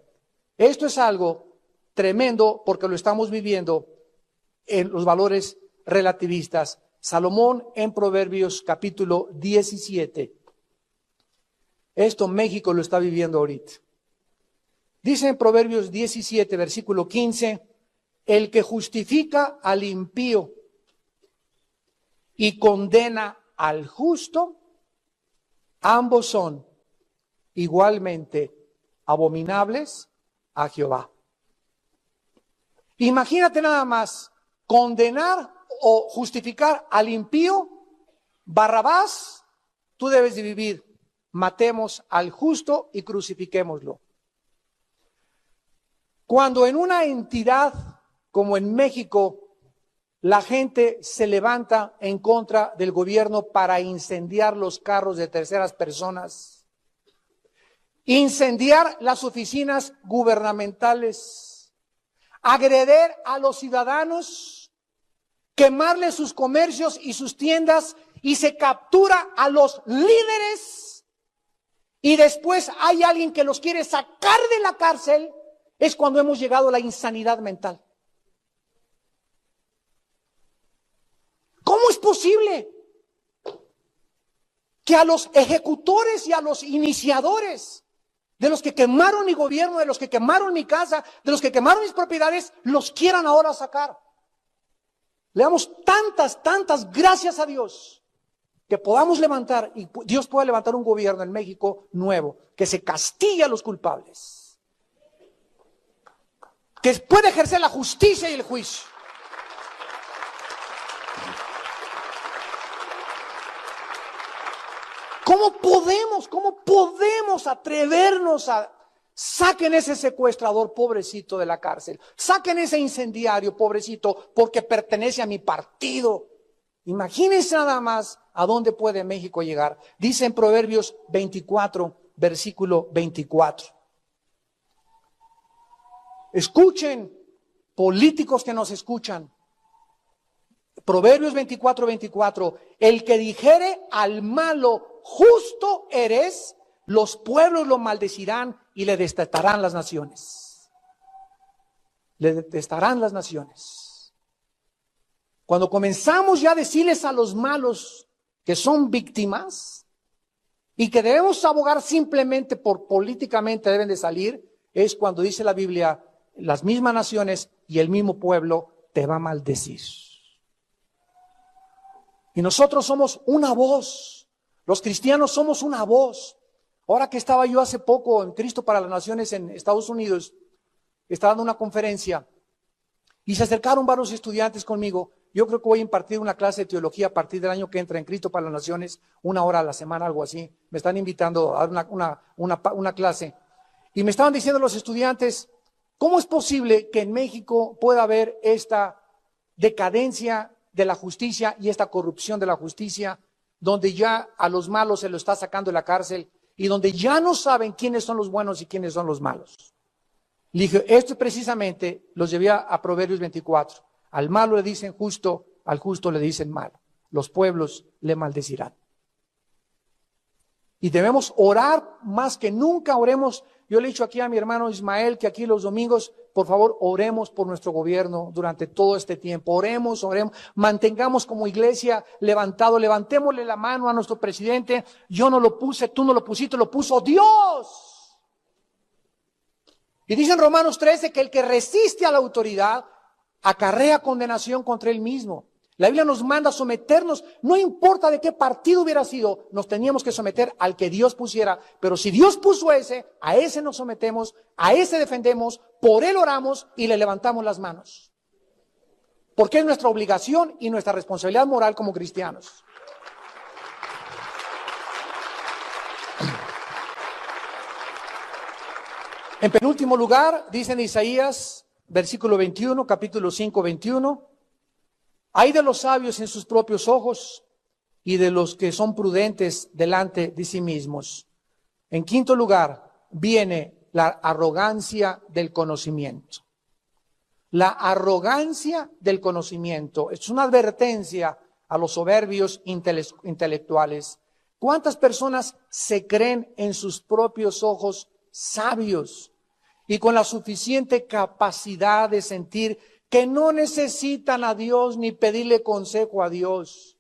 Esto es algo tremendo porque lo estamos viviendo en los valores relativistas. Salomón en Proverbios capítulo 17. Esto México lo está viviendo ahorita. Dice en Proverbios 17, versículo 15, el que justifica al impío y condena al justo, ambos son igualmente abominables a Jehová. Imagínate nada más, condenar o justificar al impío, Barrabás, tú debes de vivir. Matemos al justo y crucifiquémoslo. Cuando en una entidad como en México la gente se levanta en contra del gobierno para incendiar los carros de terceras personas, incendiar las oficinas gubernamentales, agredir a los ciudadanos, quemarle sus comercios y sus tiendas, y se captura a los líderes, y después hay alguien que los quiere sacar de la cárcel, es cuando hemos llegado a la insanidad mental. ¿Cómo es posible que a los ejecutores y a los iniciadores de los que quemaron mi gobierno, de los que quemaron mi casa, de los que quemaron mis propiedades, los quieran ahora sacar? Le damos tantas gracias a Dios que podamos levantar, y Dios pueda levantar un gobierno en México nuevo, que se castigue a los culpables, que pueda ejercer la justicia y el juicio. ¿Cómo podemos atrevernos a... Saquen ese secuestrador pobrecito de la cárcel, saquen ese incendiario pobrecito porque pertenece a mi partido? Imagínense nada más a dónde puede México llegar. Dice en Proverbios 24, versículo 24. Escuchen, políticos que nos escuchan. Proverbios 24, 24. El que dijere al malo, justo eres, los pueblos lo maldecirán y le detestarán las naciones. Le detestarán las naciones. Cuando comenzamos ya a decirles a los malos que son víctimas y que debemos abogar simplemente por políticamente deben de salir, es cuando dice la Biblia, las mismas naciones y el mismo pueblo te va a maldecir. Y nosotros somos una voz. Los cristianos somos una voz. Ahora que estaba yo hace poco en Cristo para las Naciones en Estados Unidos, estaba dando una conferencia y se acercaron varios estudiantes conmigo. Yo creo que voy a impartir una clase de teología a partir del año que entra en Cristo para las Naciones, 1 hora a la semana, algo así. Me están invitando a dar una clase. Y me estaban diciendo los estudiantes, ¿cómo es posible que en México pueda haber esta decadencia de la justicia y esta corrupción de la justicia, donde ya a los malos se lo está sacando de la cárcel y donde ya no saben quiénes son los buenos y quiénes son los malos? Le dije, esto precisamente los llevé a Proverbios 24. Al malo le dicen justo, al justo le dicen malo. Los pueblos le maldecirán. Y debemos orar más que nunca, oremos. Yo le he dicho aquí a mi hermano Ismael que aquí los domingos, por favor, oremos por nuestro gobierno durante todo este tiempo. Oremos, mantengamos como iglesia levantémosle la mano a nuestro presidente. Yo no lo puse, tú no lo pusiste, lo puso Dios. Y dice en Romanos 13 que el que resiste a la autoridad acarrea condenación contra él mismo. La Biblia nos manda a someternos, no importa de qué partido hubiera sido, nos teníamos que someter al que Dios pusiera, pero si Dios puso ese, a ese nos sometemos, a ese defendemos, por él oramos y le levantamos las manos. porque es nuestra obligación y nuestra responsabilidad moral como cristianos. En penúltimo lugar, dice en Isaías, versículo 21, capítulo 5, 21, hay de los sabios en sus propios ojos y de los que son prudentes delante de sí mismos. En quinto lugar, viene la arrogancia del conocimiento. La arrogancia del conocimiento es una advertencia a los soberbios intelectuales. ¿Cuántas personas se creen en sus propios ojos sabios y con la suficiente capacidad de sentir que no necesitan a Dios ni pedirle consejo a Dios?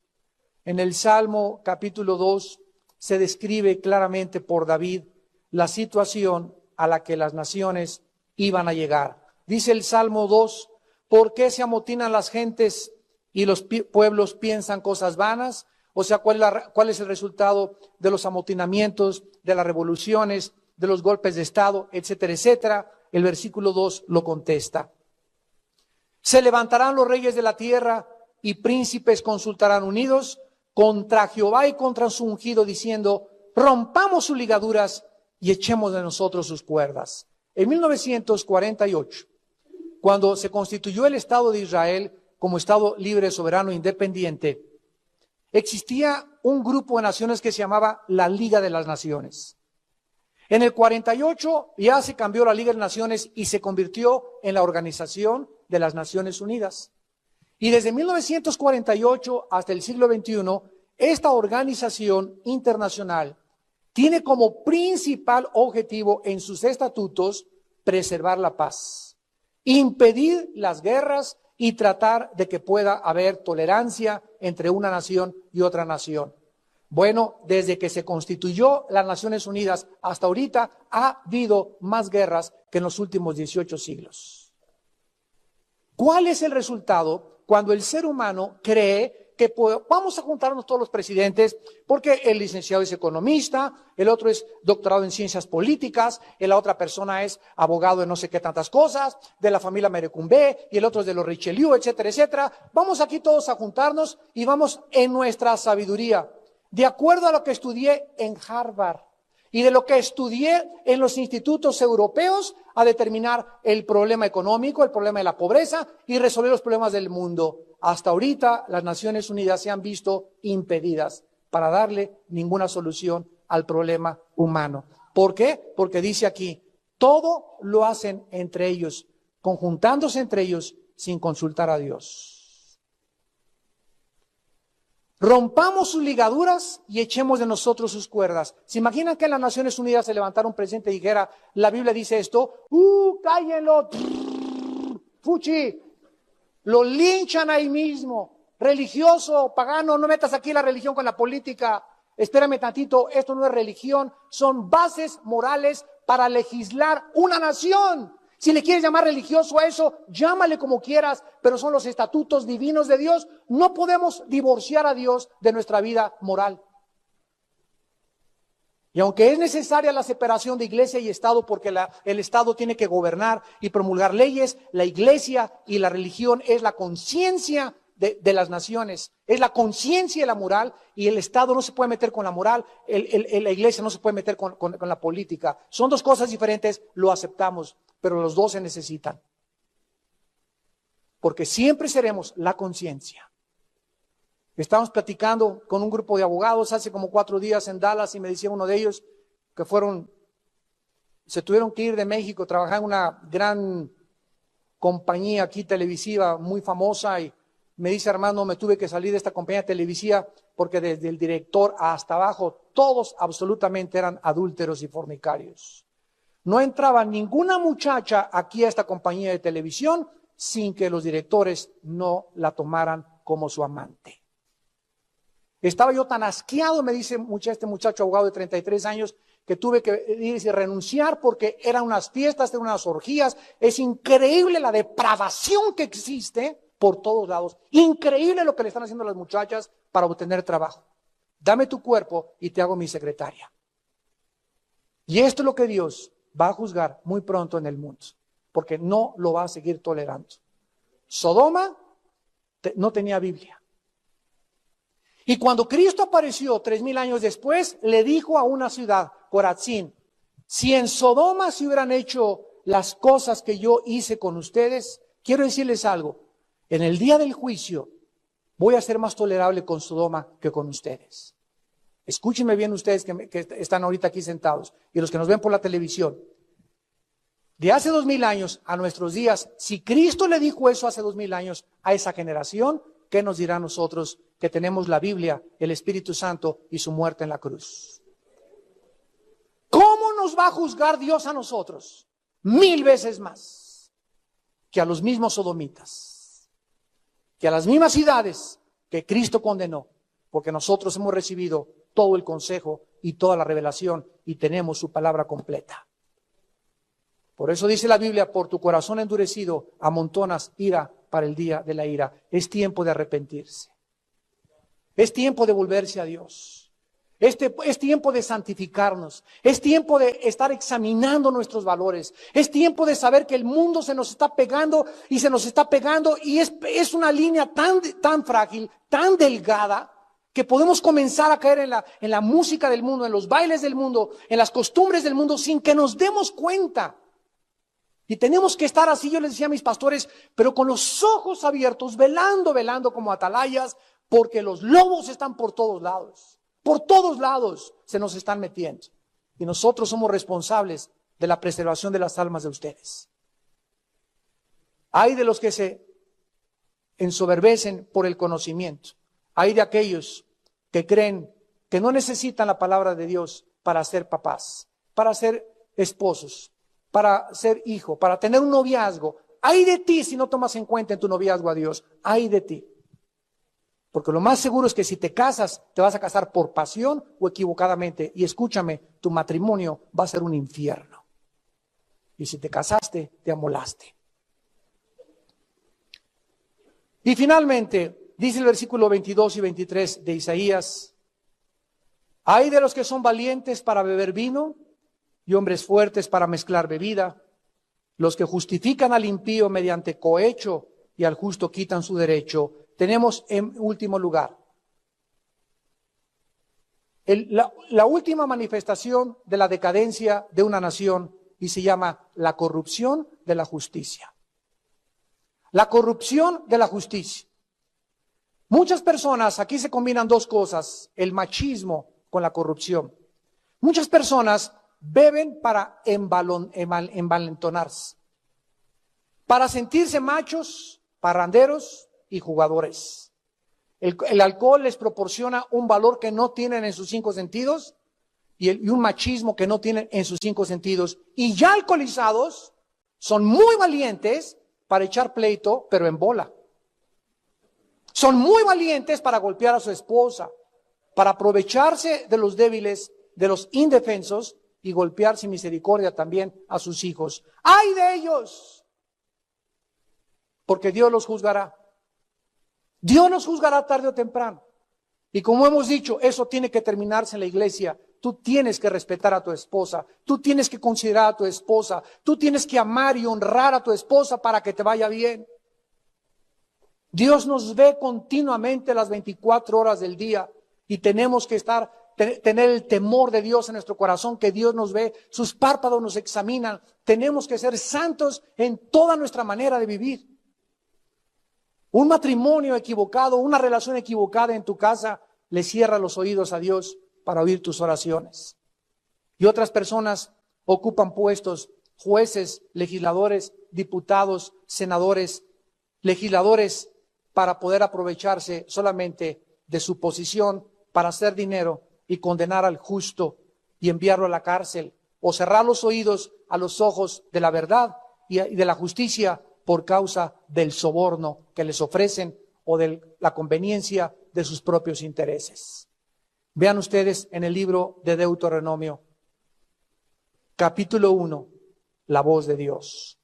En el Salmo capítulo 2 se describe claramente por David la situación a la que las naciones iban a llegar. Dice el Salmo 2, ¿por qué se amotinan las gentes y los pueblos piensan cosas vanas? O sea, ¿cuál es el resultado de los amotinamientos, de las revoluciones, de los golpes de Estado, etcétera, etcétera? El versículo 2 lo contesta. Se levantarán los reyes de la tierra y príncipes consultarán unidos contra Jehová y contra su ungido, diciendo, rompamos sus ligaduras y echemos de nosotros sus cuerdas. En 1948, cuando se constituyó el Estado de Israel como Estado libre, soberano e independiente, existía un grupo de naciones que se llamaba la Liga de las Naciones. En el 48 ya se cambió la Liga de Naciones y se convirtió en la Organización de las Naciones Unidas. Y desde 1948 hasta el siglo XXI, esta organización internacional tiene como principal objetivo en sus estatutos preservar la paz, impedir las guerras y tratar de que pueda haber tolerancia entre una nación y otra nación. Bueno, desde que se constituyó las Naciones Unidas hasta ahorita ha habido más guerras que en los últimos 18 siglos. ¿Cuál es el resultado cuando el ser humano cree que vamos a juntarnos todos los presidentes porque el licenciado es economista, el otro es doctorado en ciencias políticas, la otra persona es abogado de no sé qué tantas cosas, de la familia Merecumbé, y el otro es de los Richelieu, etcétera, etcétera? Vamos aquí todos a juntarnos y vamos en nuestra sabiduría, de acuerdo a lo que estudié en Harvard y de lo que estudié en los institutos europeos, a determinar el problema económico, el problema de la pobreza y resolver los problemas del mundo. Hasta ahorita las Naciones Unidas se han visto impedidas para darle ninguna solución al problema humano. ¿Por qué? Porque dice aquí, todo lo hacen entre ellos, conjuntándose entre ellos sin consultar a Dios. Rompamos sus ligaduras y echemos de nosotros sus cuerdas. ¿Se imaginan que en las Naciones Unidas se levantara un presidente y dijera, la Biblia dice esto, cállenlo, fuchi, lo linchan ahí mismo, religioso, pagano, no metas aquí la religión con la política, espérame tantito, esto no es religión, son bases morales para legislar una nación. Si le quieres llamar religioso a eso, llámale como quieras, pero son los estatutos divinos de Dios. No podemos divorciar a Dios de nuestra vida moral. Y aunque es necesaria la separación de iglesia y Estado, porque el Estado tiene que gobernar y promulgar leyes, la iglesia y la religión es la conciencia de las naciones, es la conciencia de la moral, y el Estado no se puede meter con la moral, la iglesia no se puede meter con la política. Son dos cosas diferentes, lo aceptamos, pero los dos se necesitan. Porque siempre seremos la conciencia. Estábamos platicando con un grupo de abogados hace como 4 días en Dallas y me decía uno de ellos que se tuvieron que ir de México, trabajar en una gran compañía aquí televisiva muy famosa, y me dice, hermano, me tuve que salir de esta compañía televisiva porque desde el director hasta abajo todos absolutamente eran adúlteros y fornicarios. No entraba ninguna muchacha aquí a esta compañía de televisión sin que los directores no la tomaran como su amante. Estaba yo tan asqueado, me dice este muchacho abogado de 33 años, que tuve que renunciar porque eran unas fiestas, eran unas orgías. Es increíble la depravación que existe por todos lados. Increíble lo que le están haciendo a las muchachas para obtener trabajo. Dame tu cuerpo y te hago mi secretaria. Y esto es lo que Dios va a juzgar muy pronto en el mundo, porque no lo va a seguir tolerando. Sodoma no tenía Biblia. Y cuando Cristo apareció 3000 años después, le dijo a una ciudad, Corazín, si en Sodoma se hubieran hecho las cosas que yo hice con ustedes, quiero decirles algo, en el día del juicio voy a ser más tolerable con Sodoma que con ustedes. Escúchenme bien ustedes que están ahorita aquí sentados y los que nos ven por la televisión. De hace 2000 años a nuestros días, si Cristo le dijo eso hace 2000 años a esa generación, ¿qué nos dirá a nosotros que tenemos la Biblia, el Espíritu Santo y su muerte en la cruz? ¿Cómo nos va a juzgar Dios a nosotros? 1000 veces más que a los mismos sodomitas, que a las mismas ciudades que Cristo condenó, porque nosotros hemos recibido todo el consejo y toda la revelación y tenemos su palabra completa. Por eso dice la Biblia, por tu corazón endurecido amontonas ira para el día de la ira. Es tiempo de arrepentirse. Es tiempo de volverse a Dios. Es tiempo de santificarnos. Es tiempo de estar examinando nuestros valores. Es tiempo de saber que el mundo se nos está pegando y se nos está pegando y es una línea tan frágil, tan delgada, que podemos comenzar a caer en la música del mundo, en los bailes del mundo, en las costumbres del mundo sin que nos demos cuenta. Y tenemos que estar así, yo les decía a mis pastores, pero con los ojos abiertos, velando como atalayas, porque los lobos están por todos lados se nos están metiendo. Y nosotros somos responsables de la preservación de las almas de ustedes. Hay de los que se ensoberbecen por el conocimiento. Hay de aquellos que creen que no necesitan la palabra de Dios para ser papás, para ser esposos, para ser hijo, para tener un noviazgo. Ay de ti si no tomas en cuenta en tu noviazgo a Dios. Ay de ti. Porque lo más seguro es que si te casas, te vas a casar por pasión o equivocadamente. Y escúchame, tu matrimonio va a ser un infierno. Y si te casaste, te amolaste. Y finalmente, dice el versículo 22 y 23 de Isaías, hay de los que son valientes para beber vino y hombres fuertes para mezclar bebida, los que justifican al impío mediante cohecho y al justo quitan su derecho. Tenemos en último lugar la última manifestación de la decadencia de una nación y se llama la corrupción de la justicia. La corrupción de la justicia. Muchas personas, aquí se combinan dos cosas, el machismo con la corrupción. Muchas personas beben para envalentonarse, para sentirse machos, parranderos y jugadores. El alcohol les proporciona un valor que no tienen en sus 5 sentidos y un machismo que no tienen en sus 5 sentidos. Y ya alcoholizados son muy valientes para echar pleito, pero en bola. Son muy valientes para golpear a su esposa, para aprovecharse de los débiles, de los indefensos y golpear sin misericordia también a sus hijos. ¡Ay de ellos! Porque Dios los juzgará. Dios nos juzgará tarde o temprano. Y como hemos dicho, eso tiene que terminarse en la iglesia. Tú tienes que respetar a tu esposa. Tú tienes que considerar a tu esposa. Tú tienes que amar y honrar a tu esposa para que te vaya bien. Dios nos ve continuamente las 24 horas del día y tenemos que tener el temor de Dios en nuestro corazón, que Dios nos ve, sus párpados nos examinan. Tenemos que ser santos en toda nuestra manera de vivir. Un matrimonio equivocado, una relación equivocada en tu casa, le cierra los oídos a Dios para oír tus oraciones. Y otras personas ocupan puestos, jueces, legisladores, diputados, senadores, legisladores, para poder aprovecharse solamente de su posición para hacer dinero y condenar al justo y enviarlo a la cárcel, o cerrar los oídos a los ojos de la verdad y de la justicia por causa del soborno que les ofrecen o de la conveniencia de sus propios intereses. Vean ustedes en el libro de Deuteronomio, capítulo 1, la voz de Dios.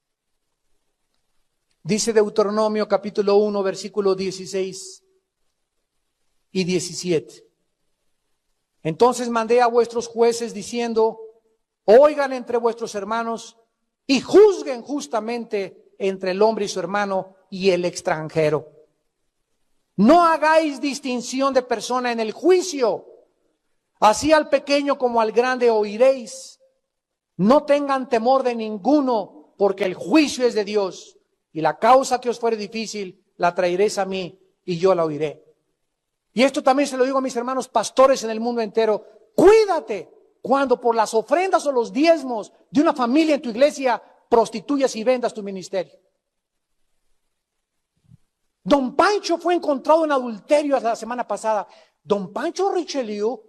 Dice Deuteronomio capítulo 1, versículos 16 y 17. Entonces mandé a vuestros jueces diciendo, oigan entre vuestros hermanos y juzguen justamente entre el hombre y su hermano y el extranjero. No hagáis distinción de persona en el juicio. Así al pequeño como al grande oiréis. No tengan temor de ninguno, porque el juicio es de Dios. Y la causa que os fuere difícil, la traeréis a mí, y yo la oiré. Y esto también se lo digo a mis hermanos pastores en el mundo entero. Cuídate cuando por las ofrendas o los diezmos de una familia en tu iglesia prostituyas y vendas tu ministerio. Don Pancho fue encontrado en adulterio la semana pasada. Don Pancho Richelieu,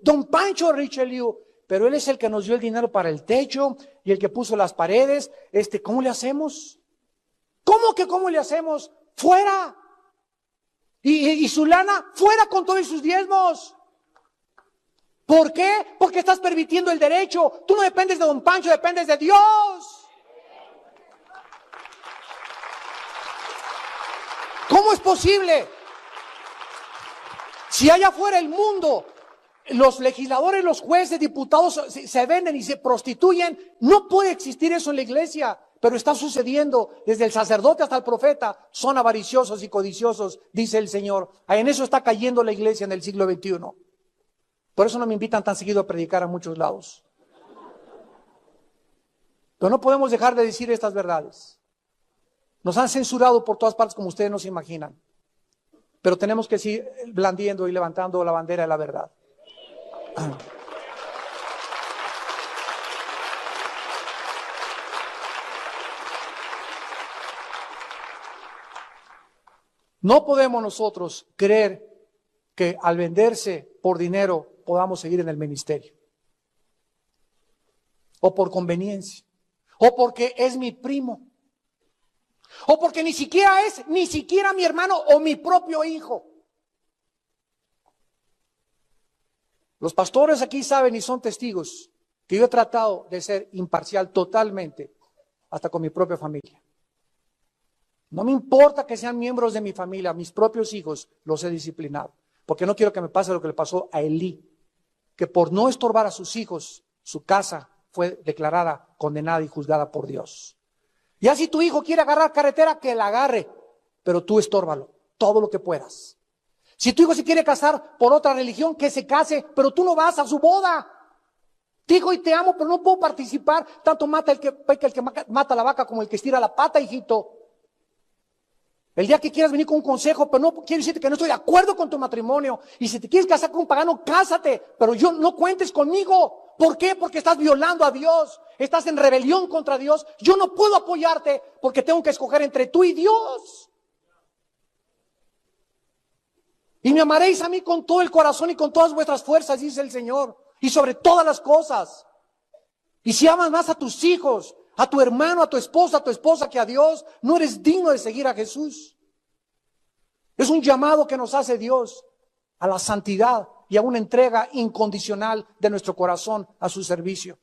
pero él es el que nos dio el dinero para el techo y el que puso las paredes. ¿Cómo le hacemos? ¿Cómo le hacemos? ¡Fuera! Y su lana, fuera con todos sus diezmos. ¿Por qué? Porque estás permitiendo el derecho. Tú no dependes de Don Pancho, dependes de Dios. ¿Cómo es posible? Si allá afuera el mundo, los legisladores, los jueces, diputados se venden y se prostituyen, no puede existir eso en la iglesia. Pero está sucediendo desde el sacerdote hasta el profeta. Son avariciosos y codiciosos, dice el Señor. En eso está cayendo la iglesia en el siglo XXI. Por eso no me invitan tan seguido a predicar a muchos lados. Pero no podemos dejar de decir estas verdades. Nos han censurado por todas partes como ustedes no se imaginan. Pero tenemos que seguir blandiendo y levantando la bandera de la verdad. No podemos nosotros creer que al venderse por dinero podamos seguir en el ministerio. O por conveniencia. O porque es mi primo. O porque ni siquiera mi hermano o mi propio hijo. Los pastores aquí saben y son testigos que yo he tratado de ser imparcial totalmente, hasta con mi propia familia. No me importa que sean miembros de mi familia, mis propios hijos los he disciplinado, porque no quiero que me pase lo que le pasó a Elí, que por no estorbar a sus hijos, su casa fue declarada condenada y juzgada por Dios. Ya si tu hijo quiere agarrar carretera, que la agarre, pero tú estórbalo, todo lo que puedas. Si tu hijo se quiere casar por otra religión, que se case, pero tú no vas a su boda. Te digo y te amo, pero no puedo participar. Tanto mata el que mata la vaca como el que estira la pata, hijito. El día que quieras venir con un consejo, pero no quiero decirte que no estoy de acuerdo con tu matrimonio. Y si te quieres casar con un pagano, cásate, pero yo no cuentes conmigo. ¿Por qué? Porque estás violando a Dios. Estás en rebelión contra Dios. Yo no puedo apoyarte porque tengo que escoger entre tú y Dios. Y me amaréis a mí con todo el corazón y con todas vuestras fuerzas, dice el Señor. Y sobre todas las cosas. Y si amas más a tus hijos, a tu hermano, a tu esposa que a Dios, no eres digno de seguir a Jesús. Es un llamado que nos hace Dios a la santidad y a una entrega incondicional de nuestro corazón a su servicio.